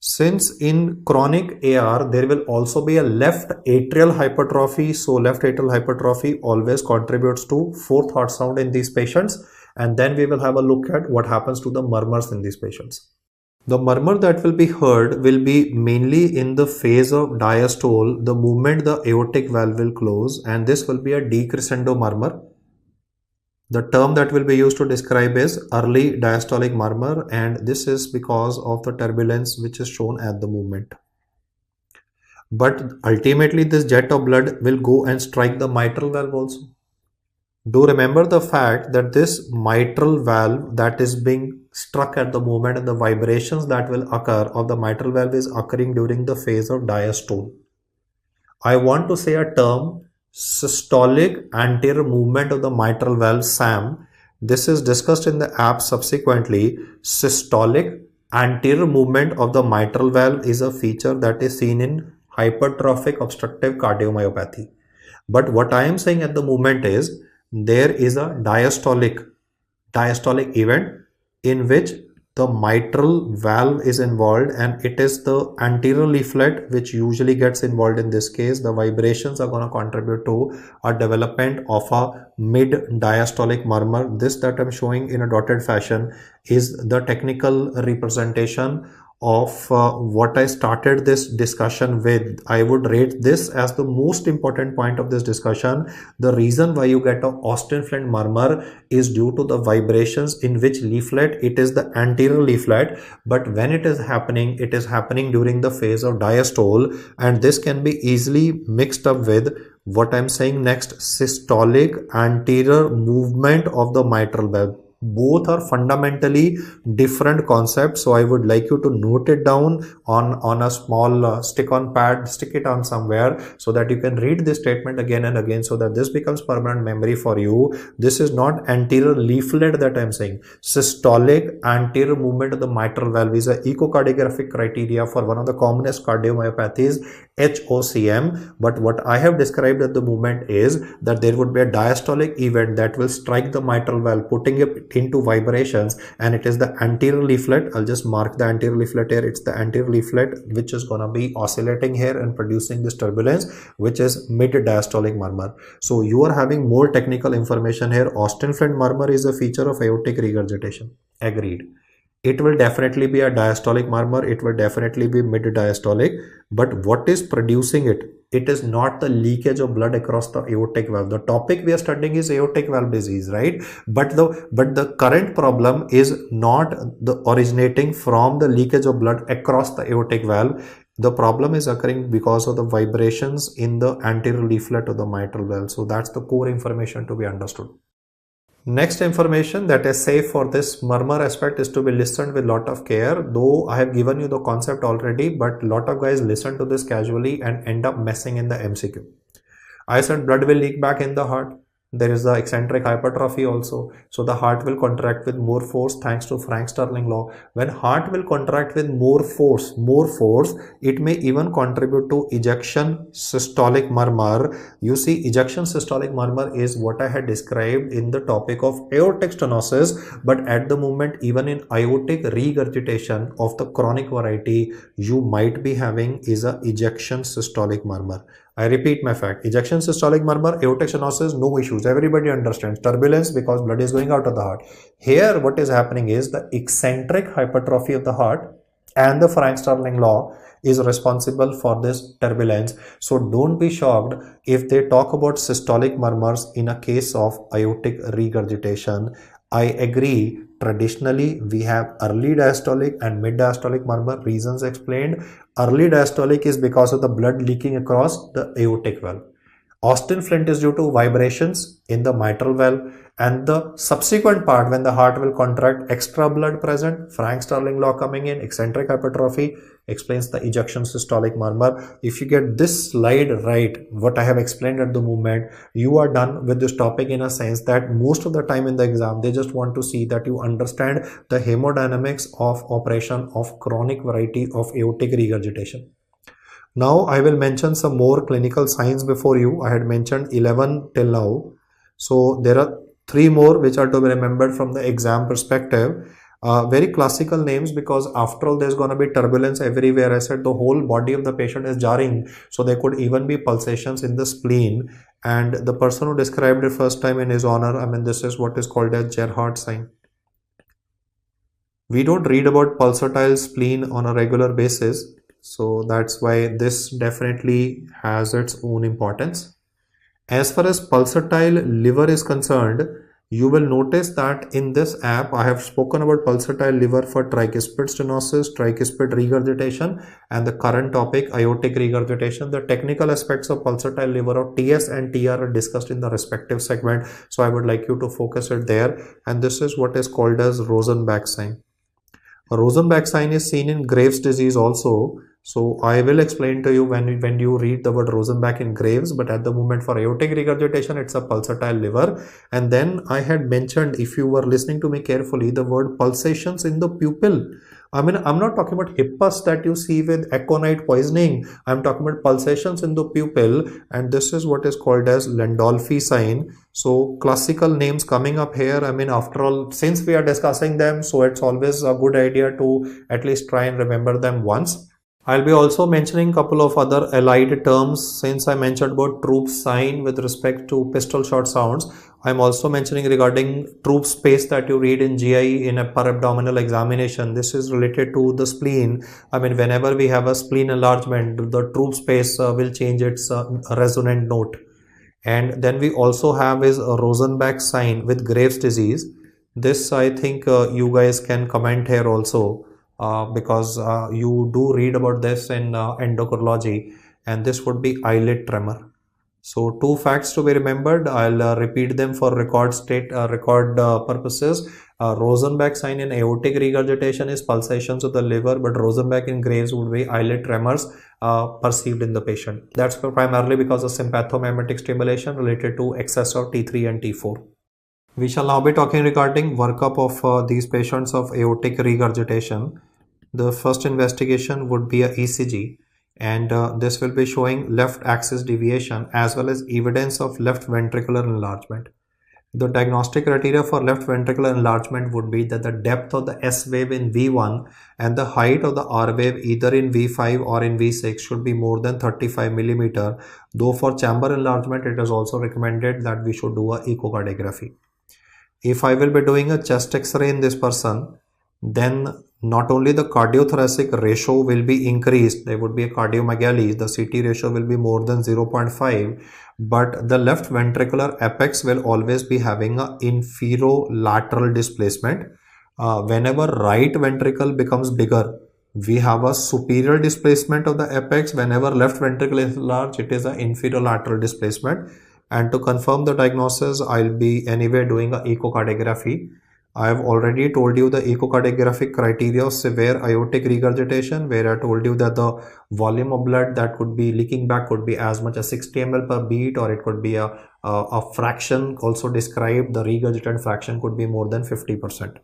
Since in chronic AR, there will also be a left atrial hypertrophy. So left atrial hypertrophy always contributes to fourth heart sound in these patients. And then we will have a look at what happens to the murmurs in these patients. The murmur that will be heard will be mainly in the phase of diastole, the moment the aortic valve will close, and this will be a decrescendo murmur. The term that will be used to describe is early diastolic murmur, and this is because of the turbulence which is shown at the moment. But ultimately this jet of blood will go and strike the mitral valve also. Do remember the fact that this mitral valve that is being struck at the moment and the vibrations that will occur of the mitral valve is occurring during the phase of diastole. I want to say a term, systolic anterior movement of the mitral valve, SAM. This is discussed in the app subsequently. Systolic anterior movement of the mitral valve is a feature that is seen in hypertrophic obstructive cardiomyopathy. But what I am saying at the moment is there is a diastolic event in which the mitral valve is involved, and it is the anterior leaflet which usually gets involved in this case. The vibrations are going to contribute to a development of a mid diastolic murmur. This that I'm showing in a dotted fashion is the technical representation of what I started this discussion with. I would rate this as the most important point of this discussion. The reason why you get an Austin Flint murmur is due to the vibrations in which leaflet. It is the anterior leaflet, but when it is happening during the phase of diastole, and this can be easily mixed up with what I'm saying next, systolic anterior movement of the mitral valve. Both are fundamentally different concepts, so I would like you to note it down on a small stick on pad, stick it on somewhere, so that you can read this statement again and again, so that this becomes permanent memory for you. This is not anterior leaflet that I'm saying. Systolic anterior movement of the mitral valve is a echocardiographic criteria for one of the commonest cardiomyopathies, HOCM. But what I have described at the moment is that there would be a diastolic event that will strike the mitral valve, putting it into vibrations, and it is the anterior leaflet. I'll just mark the anterior leaflet here. It's the anterior leaflet which is going to be oscillating here and producing this turbulence, which is mid diastolic murmur. So you are having more technical information here. Austin Flint murmur is a feature of aortic regurgitation. Agreed. It will definitely be a diastolic murmur. It will definitely be mid diastolic. But what is producing it? It is not the leakage of blood across the aortic valve. The topic we are studying is aortic valve disease, right? But the current problem is not the originating from the leakage of blood across the aortic valve. The problem is occurring because of the vibrations in the anterior leaflet of the mitral valve. So that's the core information to be understood. Next information that is safe for this murmur aspect is to be listened with lot of care. Though I have given you the concept already, but lot of guys listen to this casually and end up messing in the MCQ. I said blood will leak back in the heart. There is the eccentric hypertrophy also. So the heart will contract with more force thanks to Frank-Starling law. When heart will contract with more force, it may even contribute to ejection systolic murmur. You see, ejection systolic murmur is what I had described in the topic of aortic stenosis, but at the moment, even in aortic regurgitation of the chronic variety, you might be having is a ejection systolic murmur. I repeat my fact. Ejection systolic murmur, aortic stenosis, no issues. Everybody understands. Turbulence because blood is going out of the heart. Here, what is happening is the eccentric hypertrophy of the heart and the Frank-Starling law is responsible for this turbulence. So don't be shocked if they talk about systolic murmurs in a case of aortic regurgitation. I agree. Traditionally, we have early diastolic and mid diastolic murmur. Reasons explained. Early diastolic is because of the blood leaking across the aortic valve. Austin Flint is due to vibrations in the mitral valve, and the subsequent part when the heart will contract, extra blood present, Frank-Starling law coming in, eccentric hypertrophy explains the ejection systolic murmur. If you get this slide right, what I have explained at the moment, you are done with this topic in a sense that most of the time in the exam, they just want to see that you understand the hemodynamics of operation of chronic variety of aortic regurgitation. Now I will mention some more clinical signs before you. I had mentioned 11 till now. So there are 3 more which are to be remembered from the exam perspective. Very classical names because after all there's going to be turbulence everywhere. I said the whole body of the patient is jarring. So there could even be pulsations in the spleen. And the person who described it first time in his honor, I mean this is what is called as Gerhardt sign. We don't read about pulsatile spleen on a regular basis. So that's why this definitely has its own importance. As far as pulsatile liver is concerned, you will notice that in this app, I have spoken about pulsatile liver for tricuspid stenosis, tricuspid regurgitation, and the current topic, aortic regurgitation. The technical aspects of pulsatile liver of TS and TR are discussed in the respective segment. So I would like you to focus it there. And this is what is called as Rosenbach sign. Rosenbach sign is seen in Graves' disease also. So I will explain to you when you read the word Rosenbach in Graves, but at the moment for aortic regurgitation, it's a pulsatile liver. And then I had mentioned, if you were listening to me carefully, the word pulsations in the pupil. I mean, I'm not talking about hippus that you see with aconite poisoning. I'm talking about pulsations in the pupil, and this is what is called as Landolfi sign. So classical names coming up here. I mean, after all, since we are discussing them, so it's always a good idea to at least try and remember them once. I'll be also mentioning a couple of other allied terms since I mentioned about troop sign with respect to pistol shot sounds. I'm also mentioning regarding troop space that you read in GI in a per abdominal examination. This is related to the spleen. I mean, whenever we have a spleen enlargement, the troop space will change its resonant note. And then we also have is a Rosenbach sign with Graves' disease. This I think you guys can comment here also. Because you do read about this in endocrinology, and this would be eyelid tremor. So two facts to be remembered. I'll repeat them for record purposes. Rosenbach sign in aortic regurgitation is pulsations of the liver, but Rosenbach in Graves would be eyelid tremors perceived in the patient. That's primarily because of sympathomimetic stimulation related to excess of T3 and T4. We shall now be talking regarding workup of these patients of aortic regurgitation. The first investigation would be a ECG, and this will be showing left axis deviation as well as evidence of left ventricular enlargement. The diagnostic criteria for left ventricular enlargement would be that the depth of the S wave in V1 and the height of the R wave either in V5 or in V6 should be more than 35 millimeter. Though for chamber enlargement, it is also recommended that we should do a echocardiography. If I will be doing a chest x-ray in this person, then not only the cardiothoracic ratio will be increased, there would be a cardiomegaly, the CT ratio will be more than 0.5, but the left ventricular apex will always be having a inferolateral displacement. Whenever right ventricle becomes bigger, we have a superior displacement of the apex. Whenever left ventricle is large, it is an inferolateral displacement. And to confirm the diagnosis, I'll be anyway doing an echocardiography. I have already told you the echocardiographic criteria of severe aortic regurgitation, where I told you that the volume of blood that could be leaking back could be as much as 60 ml per beat, or it could be a fraction also described. The regurgitant fraction could be more than 50%.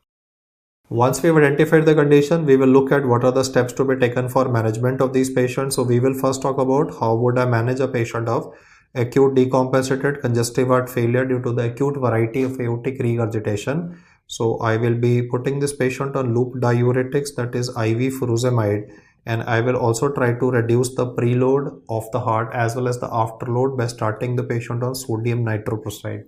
Once we have identified the condition, we will look at what are the steps to be taken for management of these patients. So we will first talk about how would I manage a patient of acute decompensated congestive heart failure due to the acute variety of aortic regurgitation. So I will be putting this patient on loop diuretics, that is IV furosemide, and I will also try to reduce the preload of the heart as well as the afterload by starting the patient on sodium nitroprusside.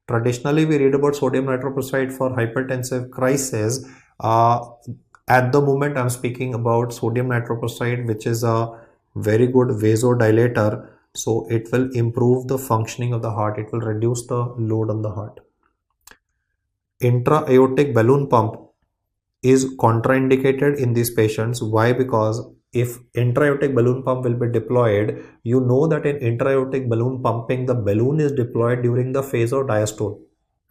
Traditionally, we read about sodium nitroprusside for hypertensive crisis. At the moment, I'm speaking about sodium nitroprusside, which is a very good vasodilator. So it will improve the functioning of the heart. It will reduce the load on the heart. Intra-aortic balloon pump is contraindicated in these patients. Why? Because if intra-aortic balloon pump will be deployed, you know that in intra-aortic balloon pumping, the balloon is deployed during the phase of diastole.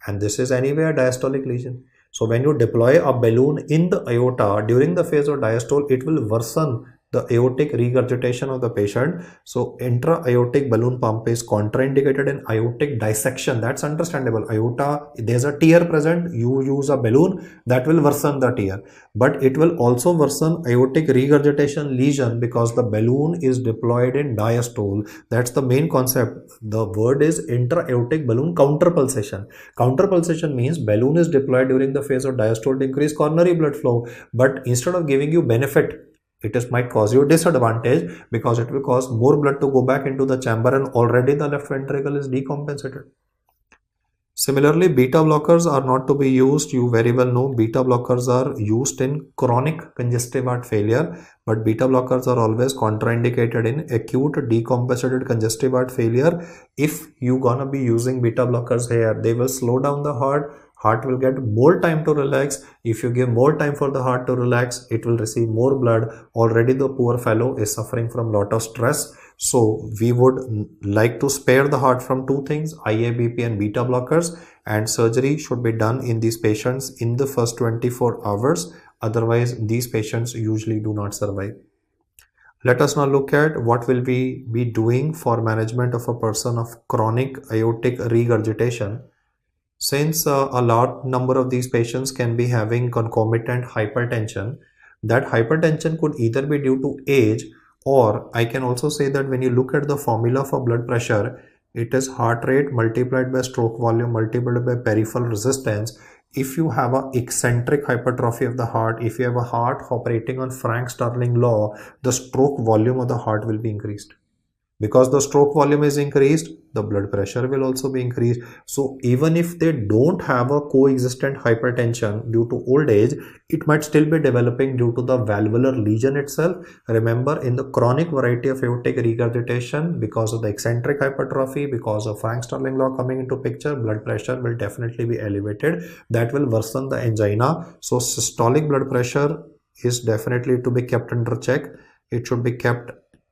And this is anyway a diastolic lesion. So when you deploy a balloon in the aorta during the phase of diastole, it will worsen the aortic regurgitation of the patient. So intra-aortic balloon pump is contraindicated in aortic dissection. That's understandable. Aorta, there's a tear present, you use a balloon, that will worsen the tear. But it will also worsen aortic regurgitation lesion because the balloon is deployed in diastole. That's the main concept. The word is intra-aortic balloon counterpulsation. Counterpulsation means balloon is deployed during the phase of diastole to increase coronary blood flow. But instead of giving you benefit, it might cause you a disadvantage because it will cause more blood to go back into the chamber and already the left ventricle is decompensated. Similarly, beta blockers are not to be used. You very well know beta blockers are used in chronic congestive heart failure, but beta blockers are always contraindicated in acute decompensated congestive heart failure. If you gonna be using beta blockers here, they will slow down the heart. Heart will get more time to relax. If you give more time for the heart to relax, it will receive more blood. Already the poor fellow is suffering from lot of stress. So we would like to spare the heart from two things, IABP and beta blockers, and surgery should be done in these patients in the first 24 hours. Otherwise, these patients usually do not survive. Let us now look at what will we be doing for management of a person of chronic aortic regurgitation. Since a large number of these patients can be having concomitant hypertension, that hypertension could either be due to age, or I can also say that when you look at the formula for blood pressure, it is heart rate multiplied by stroke volume multiplied by peripheral resistance. If you have an eccentric hypertrophy of the heart, if you have a heart operating on Frank-Starling law, the stroke volume of the heart will be increased. Because the stroke volume is increased, the blood pressure will also be increased. So even if they don't have a coexistent hypertension due to old age, it might still be developing due to the valvular lesion itself. Remember, in the chronic variety of aortic regurgitation, because of the eccentric hypertrophy, because of Frank-Starling law coming into picture, blood pressure will definitely be elevated. That will worsen the angina. So systolic blood pressure is definitely to be kept under check. It should be kept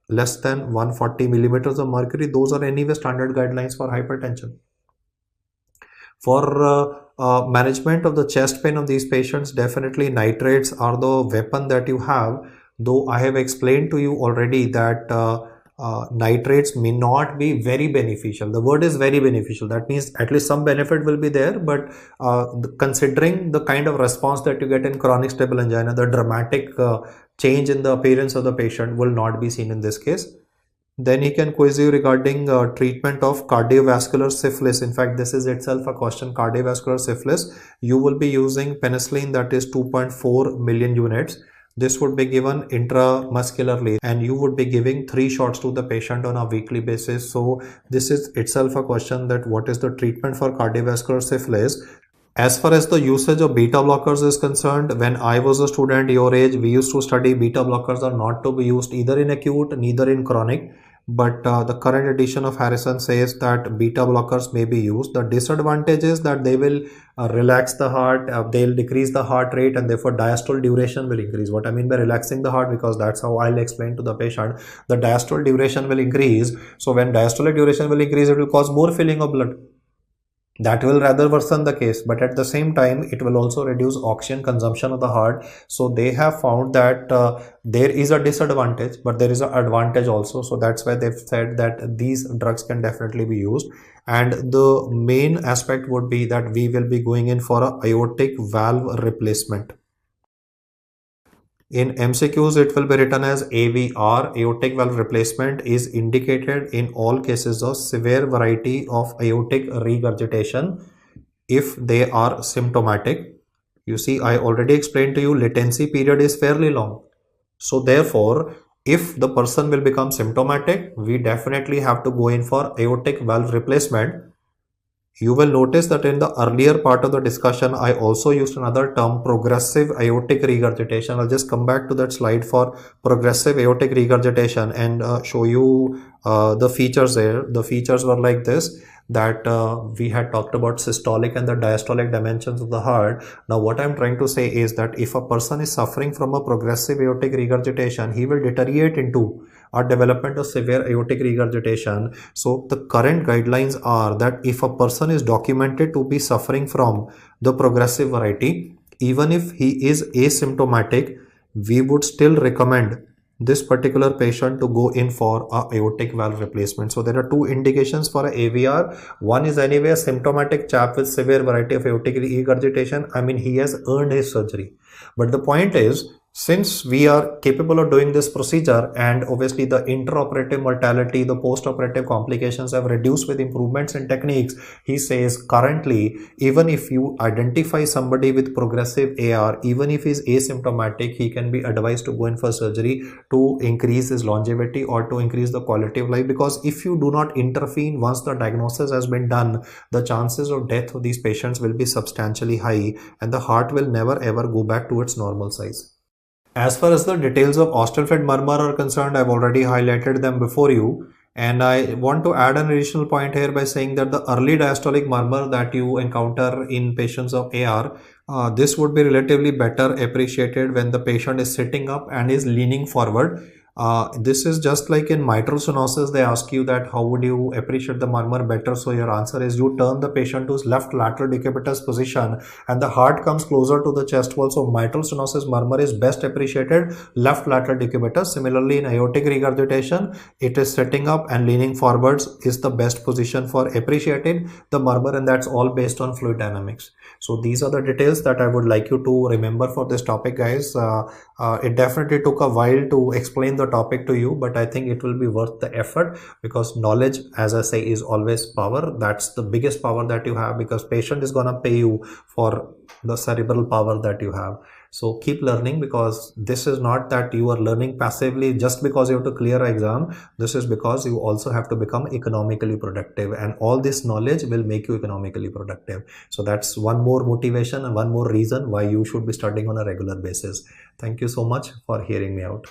less than 140 millimeters of mercury. Those are anyway standard guidelines for hypertension. For management of the chest pain of these patients, definitely nitrates are the weapon that you have, though I have explained to you already that nitrates may not be very beneficial. The word is very beneficial. That means at least some benefit will be there, but considering the kind of response that you get in chronic stable angina, the dramatic change in the appearance of the patient will not be seen in this case. Then he can quiz you regarding treatment of cardiovascular syphilis. In fact, this is itself a question. Cardiovascular syphilis, you will be using penicillin, that is 2.4 million units. This would be given intramuscularly, and you would be giving 3 shots to the patient on a weekly basis. So this is itself a question, that what is the treatment for cardiovascular syphilis. As far as the usage of beta blockers is concerned, when I was a student your age, we used to study beta blockers are not to be used either in acute, neither in chronic. But the current edition of Harrison says that beta blockers may be used. The disadvantage is that they will relax the heart, they'll decrease the heart rate, and therefore diastole duration will increase. What I mean by relaxing the heart, because that's how I'll explain to the patient, the diastole duration will increase. So when diastolic duration will increase, it will cause more filling of blood. That will rather worsen the case, but at the same time it will also reduce oxygen consumption of the heart. So they have found that there is a disadvantage, but there is an advantage also. So that's why they've said that these drugs can definitely be used. And the main aspect would be that we will be going in for a aortic valve replacement. In MCQs, it will be written as AVR, aortic valve replacement is indicated in all cases of severe variety of aortic regurgitation if they are symptomatic. You see, I already explained to you latency period is fairly long. So therefore, if the person will become symptomatic, we definitely have to go in for aortic valve replacement. You will notice that in the earlier part of the discussion, I also used another term, progressive aortic regurgitation. I'll just come back to that slide for progressive aortic regurgitation and show you the features there. The features were like this, that we had talked about systolic and the diastolic dimensions of the heart. Now what I'm trying to say is that if a person is suffering from a progressive aortic regurgitation, he will deteriorate into a development of severe aortic regurgitation. So the current guidelines are that if a person is documented to be suffering from the progressive variety, even if he is asymptomatic, we would still recommend this particular patient to go in for a aortic valve replacement. So there are two indications for a AVR. One is anyway a symptomatic chap with severe variety of aortic regurgitation. I mean, he has earned his surgery. But the point is, since we are capable of doing this procedure, and obviously the intraoperative mortality, the postoperative complications have reduced with improvements in techniques, he says currently, even if you identify somebody with progressive AR, even if he's asymptomatic, he can be advised to go in for surgery to increase his longevity or to increase the quality of life. Because if you do not intervene once the diagnosis has been done, the chances of death of these patients will be substantially high, and the heart will never ever go back to its normal size. As far as the details of Osterfeld murmur are concerned, I've already highlighted them before you. And I want to add an additional point here by saying that the early diastolic murmur that you encounter in patients of AR, this would be relatively better appreciated when the patient is sitting up and is leaning forward. This is just like in mitral stenosis, they ask you that how would you appreciate the murmur better. So your answer is you turn the patient to his left lateral decubitus position and the heart comes closer to the chest wall. So mitral stenosis murmur is best appreciated left lateral decubitus. Similarly, in aortic regurgitation, it is sitting up and leaning forwards is the best position for appreciating the murmur, and that's all based on fluid dynamics. So these are the details that I would like you to remember for this topic, guys. It definitely took a while to explain the topic to you, but I think it will be worth the effort, because knowledge, as I say, is always power. That's the biggest power that you have, because patient is gonna pay you for the cerebral power that you have. So keep learning, because this is not that you are learning passively just because you have to clear an exam. This is because you also have to become economically productive, and all this knowledge will make you economically productive. So that's one more motivation and one more reason why you should be studying on a regular basis. Thank you so much for hearing me out.